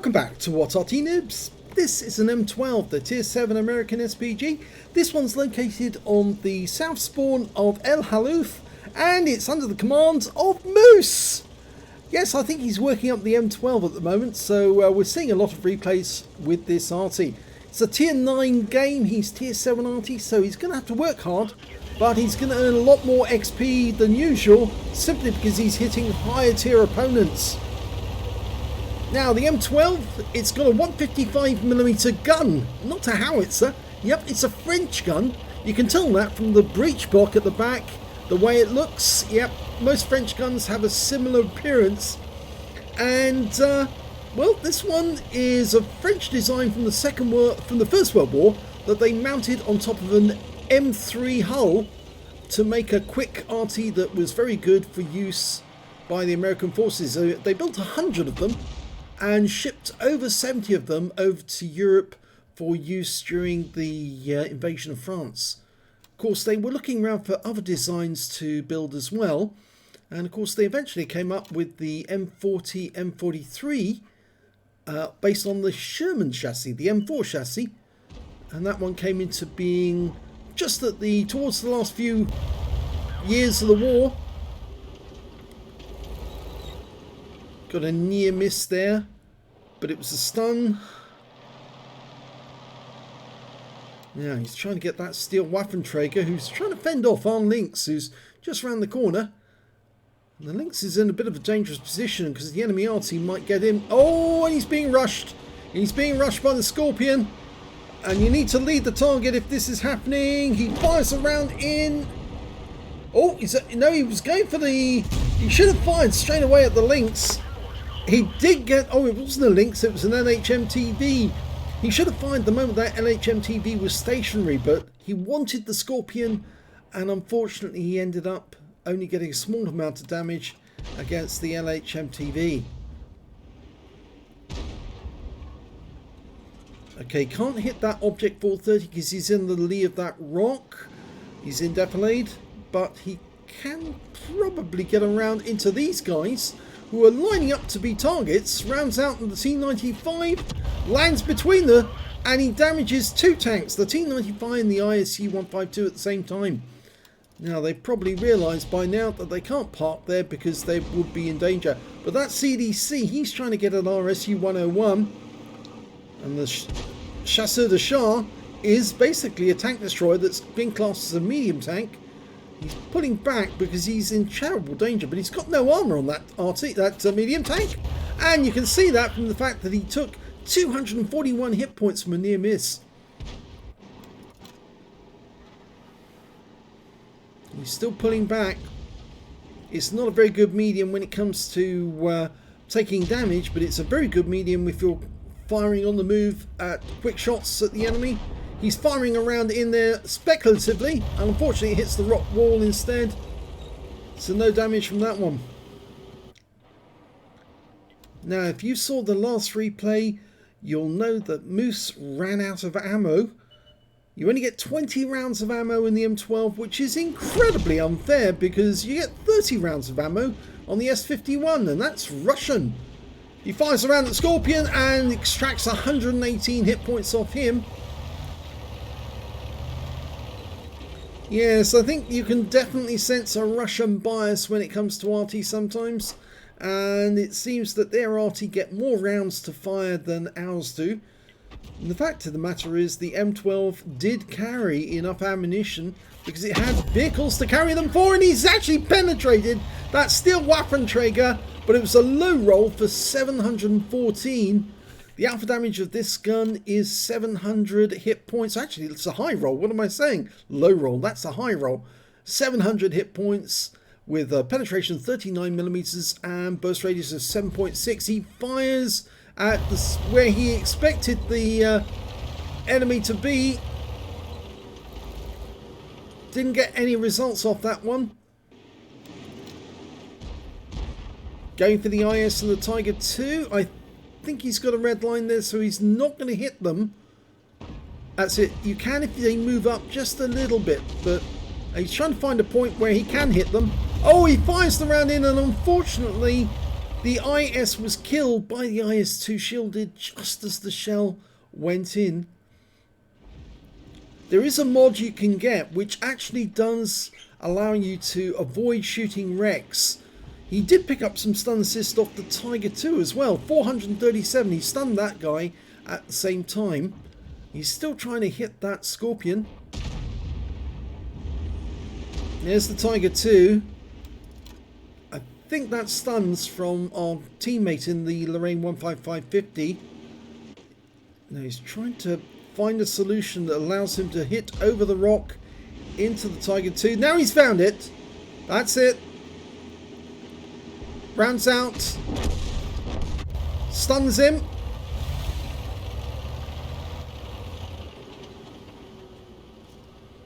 Welcome back to What's Arty Noobs. This is an M12, the Tier 7 American SPG. This one's located on the south spawn of Halluf, and it's under the command of Moose. Yes, I think he's working up the M12 at the moment, so we're seeing a lot of replays with this Arty. It's a Tier 9 game, he's Tier 7 Arty, so he's going to have to work hard, but he's going to earn a lot more XP than usual, simply because he's hitting higher tier opponents. Now the M12, it's got a 155mm gun, not a howitzer. Yep, it's a French gun. You can tell that from the breech block at the back, the way it looks. Yep, most French guns have a similar appearance. And well, this one is a French design from the First World War that they mounted on top of an M3 hull to make a quick Arty that was very good for use by the American forces. So they built 100 of them and shipped over 70 of them over to Europe for use during the invasion of France. Of course, they were looking around for other designs to build as well, and of course they eventually came up with the M40, M43 based on the Sherman chassis, the M4 chassis, and that one came into being just towards the last few years of the war. Got a near miss there, but it was a stun. Now he's trying to get that steel Waffenträger, who's trying to fend off on Lynx, who's just round the corner. And the Lynx is in a bit of a dangerous position because the enemy Arty might get him. Oh, and he's being rushed. He's being rushed by the Scorpion. And you need to lead the target if this is happening. He fires around in. Oh, no, he was going for the. He should have fired straight away at the Lynx. He did get. Oh, it wasn't a Lynx, it was an LHMTV. He should have fired the moment that LHMTV was stationary, but he wanted the Scorpion, and unfortunately he ended up only getting a small amount of damage against the LHMTV. Okay, can't hit that object 430 because he's in the lee of that rock. He's in defilade, but he can probably get around into these guys who are lining up to be targets. Rounds out on the T95, lands between them, and he damages two tanks, the T95 and the ISU 152 at the same time. Now they've probably realised by now that they can't park there because they would be in danger. But that CDC, he's trying to get an RSU 101, and the Chasseur de Char is basically a tank destroyer that's been classed as a medium tank. He's pulling back because he's in terrible danger, but he's got no armour on that Arty, that medium tank. And you can see that from the fact that he took 241 hit points from a near miss. He's still pulling back. It's not a very good medium when it comes to taking damage, but it's a very good medium if you're firing on the move at quick shots at the enemy. He's firing around in there speculatively, and unfortunately it hits the rock wall instead. So no damage from that one. Now if you saw the last replay, you'll know that Moose ran out of ammo. You only get 20 rounds of ammo in the M12, which is incredibly unfair because you get 30 rounds of ammo on the S51, and that's Russian. He fires around the Scorpion and extracts 118 hit points off him. Yes, I think you can definitely sense a Russian bias when it comes to Arty sometimes, and it seems that their Arty get more rounds to fire than ours do. And the fact of the matter is the M12 did carry enough ammunition because it had vehicles to carry them for, and he's actually penetrated that steel Waffenträger, but it was a low roll for 714. The alpha damage of this gun is 700 hit points. Actually, it's a high roll. What am I saying? Low roll. That's a high roll. 700 hit points with penetration 39mm and burst radius of 7.6. He fires at where he expected the enemy to be. Didn't get any results off that one. Going for the IS and the Tiger 2. I think he's got a red line there, so he's not going to hit them. That's it. You can if they move up just a little bit, but he's trying to find a point where he can hit them. Oh, he fires the round in, and unfortunately The IS was killed by the IS-2 shielded just as the shell went in. There is a mod you can get which actually does allow you to avoid shooting wrecks. He did pick up some stun assist off the Tiger 2 as well. 437, he stunned that guy at the same time. He's still trying to hit that Scorpion. There's the Tiger 2. I think that stuns from our teammate in the Lorraine 15550. Now he's trying to find a solution that allows him to hit over the rock into the Tiger 2. Now he's found it. That's it. Rounds out. Stuns him.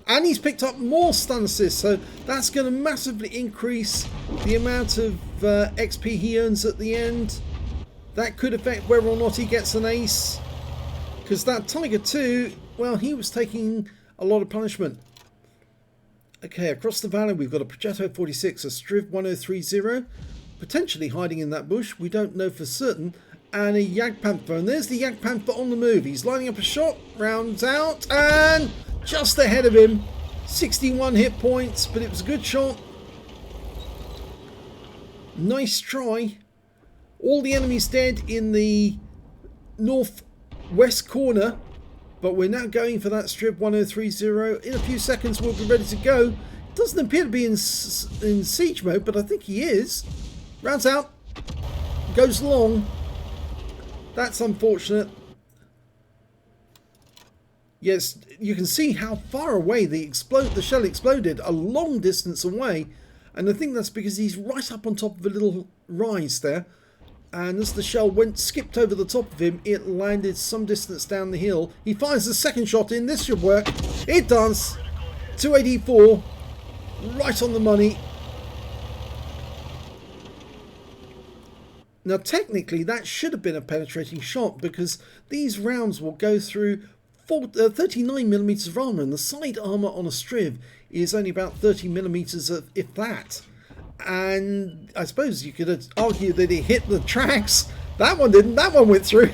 And he's picked up more stun assists, so that's going to massively increase the amount of XP he earns at the end. That could affect whether or not he gets an ace. Because that Tiger 2, well, he was taking a lot of punishment. Okay, across the valley we've got a Progetto 46, a Striv 1030, potentially hiding in that bush, we don't know for certain, and a Jagdpanther. And there's the Jagdpanther on the move. He's lining up a shot, rounds out, and just ahead of him. 61 hit points, but it was a good shot. Nice try. All the enemies dead in the northwest corner, but we're now going for that Strib 1030. In a few seconds we'll be ready to go. Doesn't appear to be in siege mode, but I think he is. Rounds out. Goes long. That's unfortunate. Yes, you can see how far away the shell exploded, a long distance away. And I think that's because he's right up on top of a little rise there. And as the shell skipped over the top of him, it landed some distance down the hill. He fires the second shot in. This should work. It does. 284. Right on the money. Now technically that should have been a penetrating shot, because these rounds will go through 39mm of armour, and the side armour on a Striv is only about 30mm, if that. And I suppose you could argue that it hit the tracks. That one didn't. That one went through.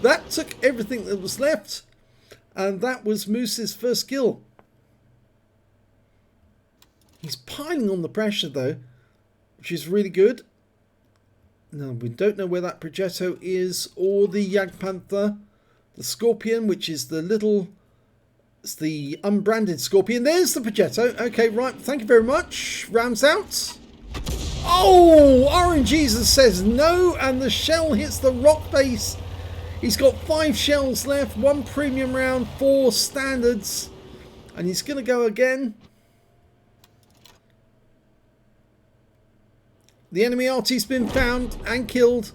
That took everything that was left, and that was Moose's first kill. He's piling on the pressure though, which is really good. Now we don't know where that Progetto is, or the Jagdpanther. The Scorpion, which is it's the unbranded Scorpion. There's the Progetto. Okay, right. Thank you very much. Rounds out. Oh, RNGesus says no, and the shell hits the rock base. He's got 5 shells left, 1 premium round, 4 standards, and he's going to go again. The enemy Arty's been found and killed.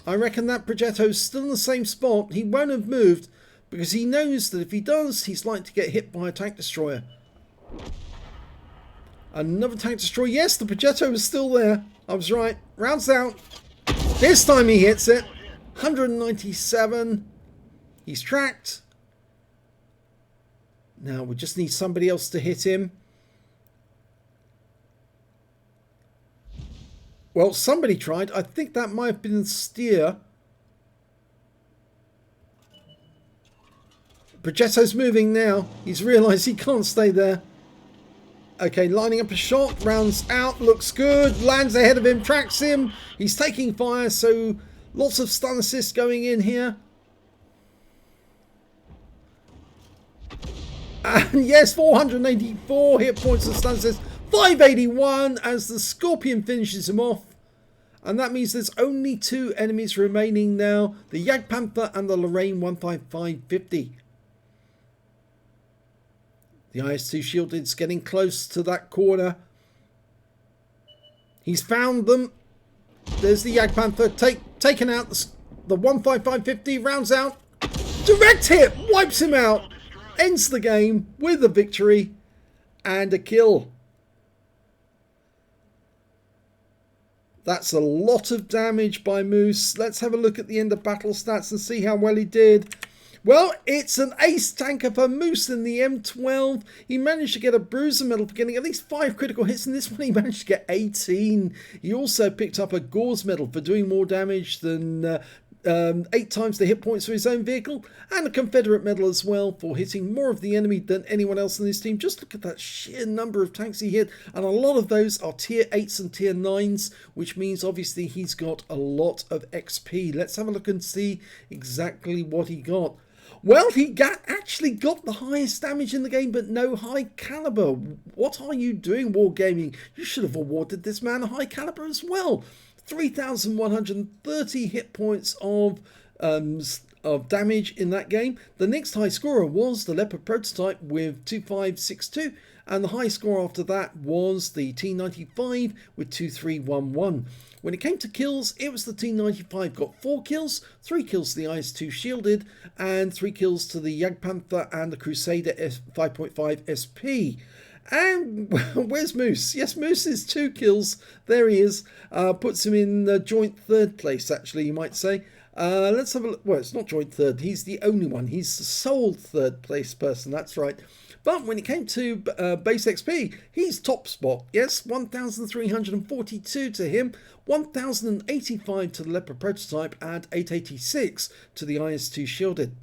I reckon that Progetto's still in the same spot. He won't have moved because he knows that if he does, he's likely to get hit by a tank destroyer. Another tank destroyer. Yes, the Progetto is still there. I was right. Rounds out. This time he hits it. 197. He's tracked. Now we just need somebody else to hit him. Well, somebody tried. I think that might have been Steer. Progetto's moving now. He's realised he can't stay there. Okay, lining up a shot. Rounds out. Looks good. Lands ahead of him. Tracks him. He's taking fire. So lots of stun assists going in here. And yes, 484 hit points of stun assists. 581 as the Scorpion finishes him off. And that means there's only 2 enemies remaining now. The Jagdpanther and the Lorraine 15550. The IS-2 shielded's getting close to that corner. He's found them. There's the Jagdpanther taken out. The 15550 rounds out. Direct hit wipes him out. Ends the game with a victory and a kill. That's a lot of damage by Moose. Let's have a look at the end of battle stats and see how well he did. Well, it's an ace tanker for Moose in the M12. He managed to get a bruiser medal for getting at least 5 critical hits, and this one he managed to get 18. He also picked up a Gore's medal for doing more damage than 8 times the hit points for his own vehicle, and a Confederate medal as well for hitting more of the enemy than anyone else in his team. Just look at that sheer number of tanks he hit, and a lot of those are tier 8s and tier 9s, which means obviously he's got a lot of XP. Let's have a look and see exactly what he got. Well, he actually got the highest damage in the game, but no high caliber. What are you doing, Wargaming? You should have awarded this man a high caliber as well. 3,130 hit points of damage in that game. The next high scorer was the Leopard prototype with 2562, and the high score after that was the T95 with 2311. When it came to kills, it was the T95 got 4 kills, 3 kills to the IS-2 Shielded, and 3 kills to the Jagdpanther and the Crusader 5.5 SP. And where's Moose? Yes, Moose is 2 kills. There he is. Puts him in joint 3rd place, actually, you might say. Let's have a look. Well, it's not joint 3rd. He's the only one. He's the sole 3rd place person. That's right. But when it came to base XP, he's top spot. Yes, 1,342 to him, 1,085 to the Leopard prototype, and 886 to the IS-2 Shielded.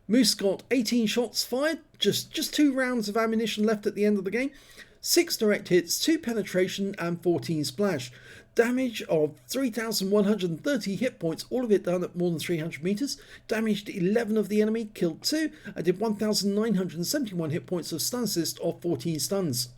Moose got 18 shots fired, just 2 rounds of ammunition left at the end of the game, 6 direct hits, 2 penetration, and 14 splash. Damage of 3,130 hit points, all of it done at more than 300 meters. Damaged 11 of the enemy, killed 2. I did 1,971 hit points of stun assist of 14 stuns.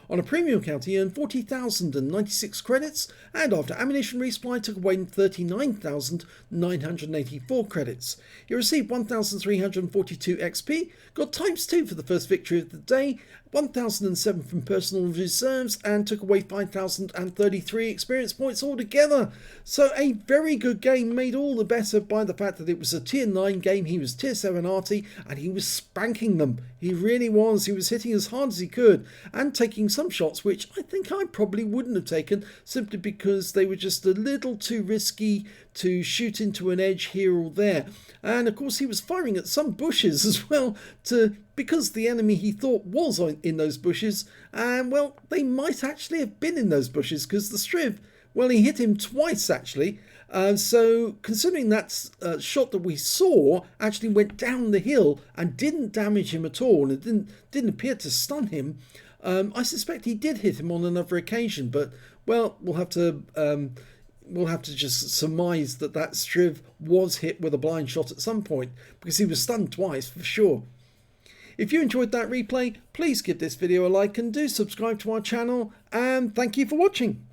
On a premium account, he earned 40,096 credits, and after ammunition resupply took away 39,984 credits. He received 1,342 XP, got ×2 for the first victory of the day, 1,007 from personal reserves, and took away 5,033 experience points altogether. So a very good game, made all the better by the fact that it was a tier 9 game. He was tier 7 Arty, and he was spanking them. He really was. He was hitting as hard as he could, and taking some shots which I think I probably wouldn't have taken, simply because they were just a little too risky to shoot into an edge here or there. And of course he was firing at some bushes as well, because the enemy he thought was in those bushes, and well, they might actually have been in those bushes, because the Striv, well, he hit him twice actually. So considering that shot that we saw actually went down the hill and didn't damage him at all, and it didn't appear to stun him, I suspect he did hit him on another occasion. But well, we'll have to just surmise that Striv was hit with a blind shot at some point, because he was stunned twice for sure. If you enjoyed that replay, please give this video a like and do subscribe to our channel, and thank you for watching.